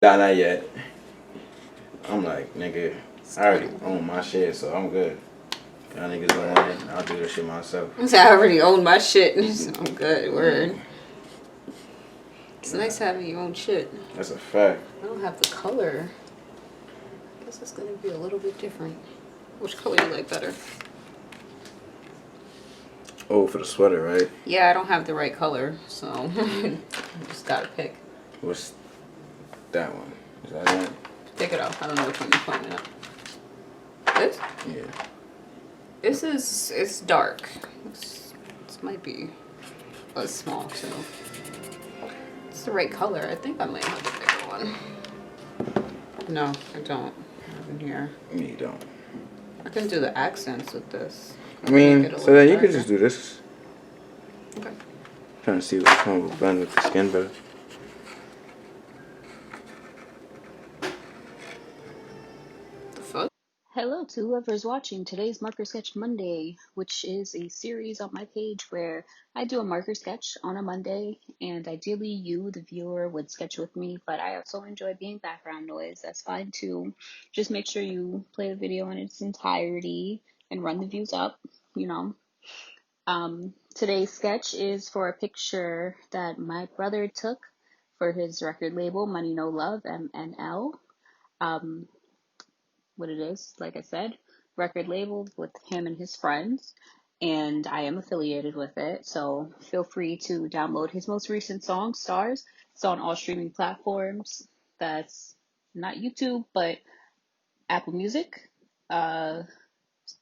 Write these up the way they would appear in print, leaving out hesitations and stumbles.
Nah, not yet. I'm like, nigga, I already own my shit, so I'm good. Y'all niggas don't want it. I'll do this shit myself. I already own my shit. I'm good. Word. It's Nah, nice having your own shit. that's a fact. I don't have the color. I guess it's gonna be a little bit different. Which color do you like better? Oh, for the sweater, right? Yeah, I don't have the right color, so I just gotta pick. What's that one? Is that it? Pick it up. I don't know which one you're pointing at. This? Yeah. It's dark. This might be a small too. It's the right color. I think I might have the bigger one. No, I don't. I have in here. You don't. I can do the accents with this. I Make it mean, a so little then you could darker. just do this. Okay. Trying to see which one will blend with the skin better. The fuck? Hello to whoever's watching today's Marker Sketch Monday, which is a series on my page where I do a marker sketch on a Monday, and ideally you, the viewer, would sketch with me, but I also enjoy being background noise. That's fine too. Just make sure you play the video in its entirety and run the views up, you know. Today's sketch is for a picture that my brother took for his record label, Money No Love, MNL. Um, what it is, like I said, record label with him and his friends, and I am affiliated with it. So feel free to download his most recent song, Stars. It's on all streaming platforms. That's not YouTube, but Apple Music, uh,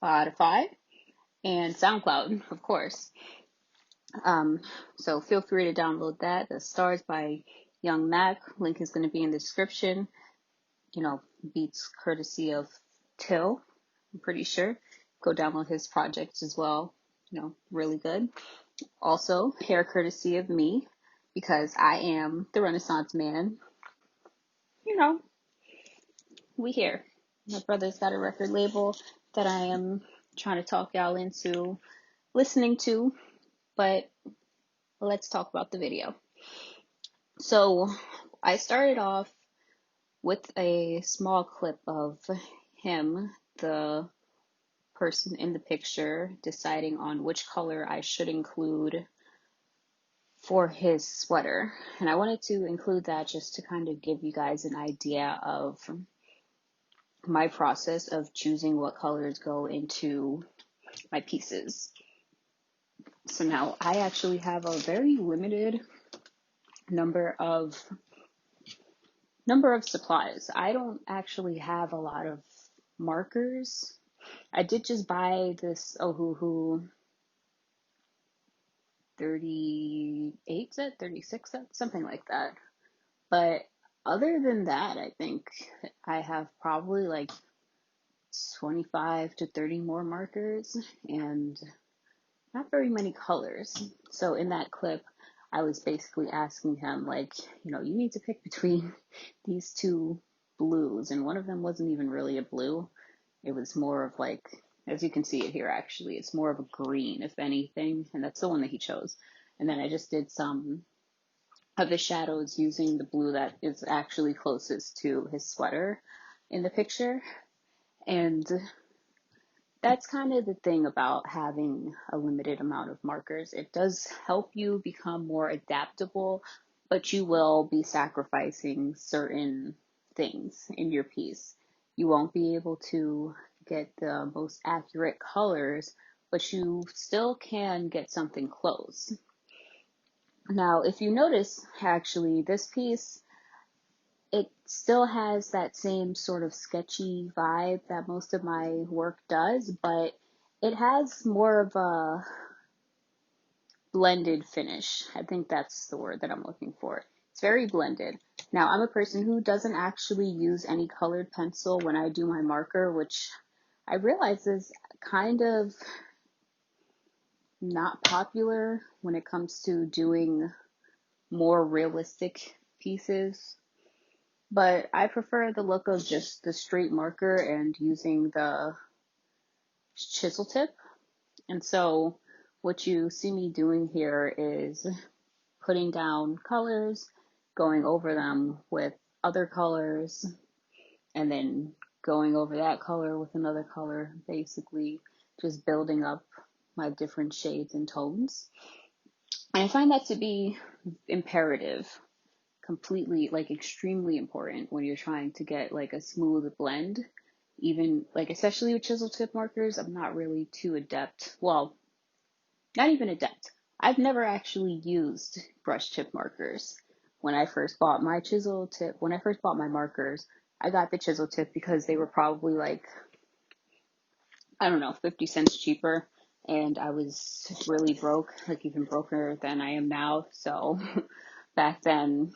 Spotify, and SoundCloud, of course. Um, so feel free to download that. The Stars by Young Mac. Link is going to be in the description. You know, beats courtesy of Till, I'm pretty sure. Go download his projects as well. You know, really good. Also, hair courtesy of me, because I am the Renaissance man. You know, we here. My brother's got a record label that I am trying to talk y'all into listening to, but let's talk about the video. So, I started off with a small clip of him, the person in the picture, deciding on which color I should include for his sweater. And I wanted to include that just to kind of give you guys an idea of my process of choosing what colors go into my pieces. So now I actually have a very limited number of supplies. I don't actually have a lot of markers. I did just buy this Ohuhu 38 set, 36 set, something like that. But other than that, I think I have probably like 25 to 30 more markers and not very many colors. So in that clip, I was basically asking him, like, you know, you need to pick between these two blues. And one of them wasn't even really a blue. It was more of like, as you can see it here, actually, it's more of a green, if anything. And that's the one that he chose. And then I just did some of the shadows using the blue that is actually closest to his sweater in the picture. And that's kind of the thing about having a limited amount of markers. It does help you become more adaptable, but you will be sacrificing certain things in your piece. You won't be able to get the most accurate colors, but you still can get something close. Now, if you notice, actually, this piece, it still has that same sort of sketchy vibe that most of my work does, but it has more of a blended finish. I think that's the word that I'm looking for. It's very blended. Now, I'm a person who doesn't actually use any colored pencil when I do my marker, which I realize is kind of not popular when it comes to doing more realistic pieces. But I prefer the look of just the straight marker and using the chisel tip. And so what you see me doing here is putting down colors, going over them with other colors and then going over that color with another color, basically just building up my different shades and tones. And I find that to be imperative, completely, like extremely important when you're trying to get like a smooth blend. Even like, especially with chisel tip markers, I'm not really too adept. Well, not even adept. I've never actually used brush tip markers. When I first bought my markers, I got the chisel tip because they were probably like, I don't know, 50 cents cheaper. And I was really broke, like even broker than I am now. So back then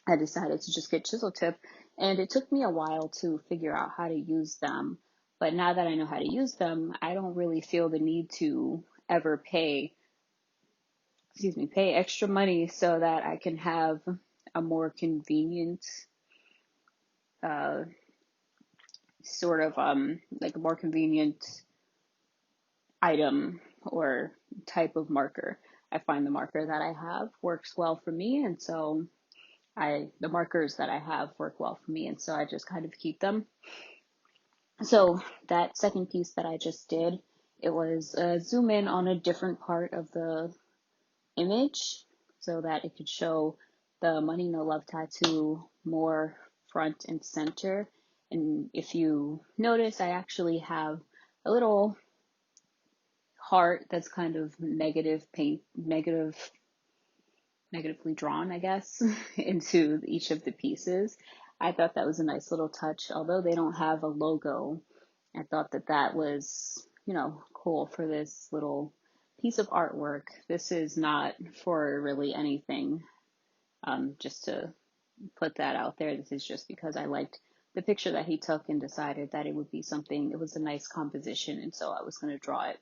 I decided to just get chisel tip, and it took me a while to figure out how to use them. But now that I know how to use them, I don't really feel the need to ever pay extra money so that I can have a more convenient, uh, sort of, like a more convenient item or type of marker. I find the marker that I have works well for me, and so the markers that I have work well for me, and so I just kind of keep them. So that second piece that I just did, it was zoom in on a different part of the image so that it could show the Money No Love tattoo more front and center. And if you notice, I actually have a little heart that's kind of negatively drawn, I guess, into each of the pieces. I thought that was a nice little touch. Although they don't have a logo, I thought that that was, cool for this little piece of artwork. This is not for really anything, just to put that out there. This is just because I liked the picture that he took and decided that it would be something, it was a nice composition, and so I was going to draw it.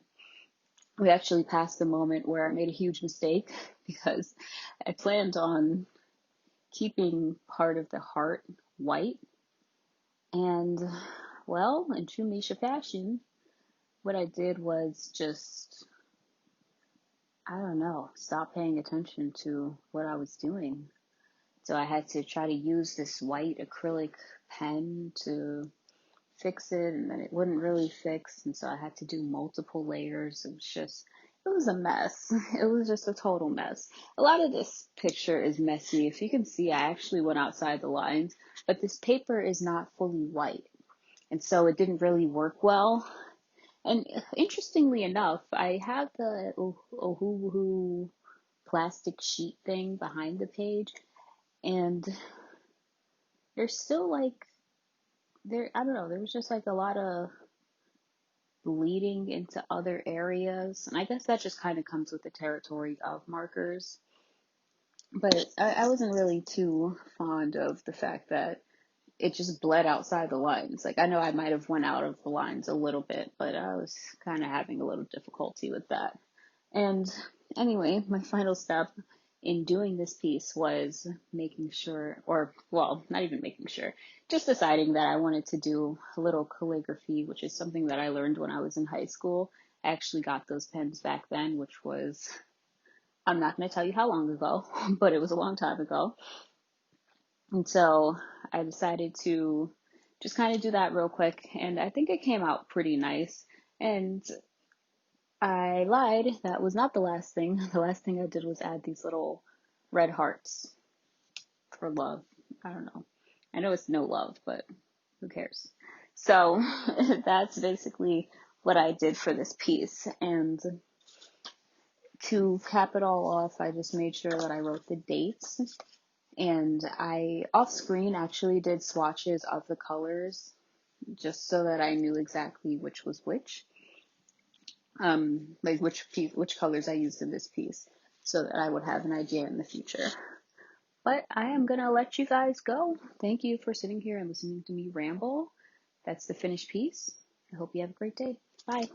We actually passed the moment where I made a huge mistake because I planned on keeping part of the heart white. And, well, in true Misha fashion, what I did was just, I don't know, stop paying attention to what I was doing. So I had to try to use this white acrylic pen to fix it, and then it wouldn't really fix, and so I had to do multiple layers. It was a mess. It was just a total mess. A lot of this picture is messy. If you can see, I actually went outside the lines, but this paper is not fully white, and so it didn't really work well. And interestingly enough, I have the Ohuhu plastic sheet thing behind the page, and there's still like, I don't know, there was just like a lot of bleeding into other areas. And I guess that just kind of comes with the territory of markers. But I wasn't really too fond of the fact that it just bled outside the lines. Like, I know I might have went out of the lines a little bit, but I was kind of having a little difficulty with that. And anyway, my final step in doing this piece was making sure, or, well, not even making sure, just deciding that I wanted to do a little calligraphy, which is something that I learned when I was in high school. I actually got those pens back then, which was, I'm not going to tell you how long ago, but it was a long time ago. And so I decided to just kind of do that real quick, and I think it came out pretty nice. And I lied. That was not the last thing. The last thing I did was add these little red hearts for love. I don't know. I know it's no love, but who cares? So that's basically what I did for this piece. And to cap it all off, I just made sure that I wrote the dates. And I, off screen, actually did swatches of the colors just so that I knew exactly which was which. Like which colors I used in this piece, so that I would have an idea in the future. But I am gonna let you guys go. Thank you for sitting here and listening to me ramble. That's the finished piece. I hope you have a great day. Bye.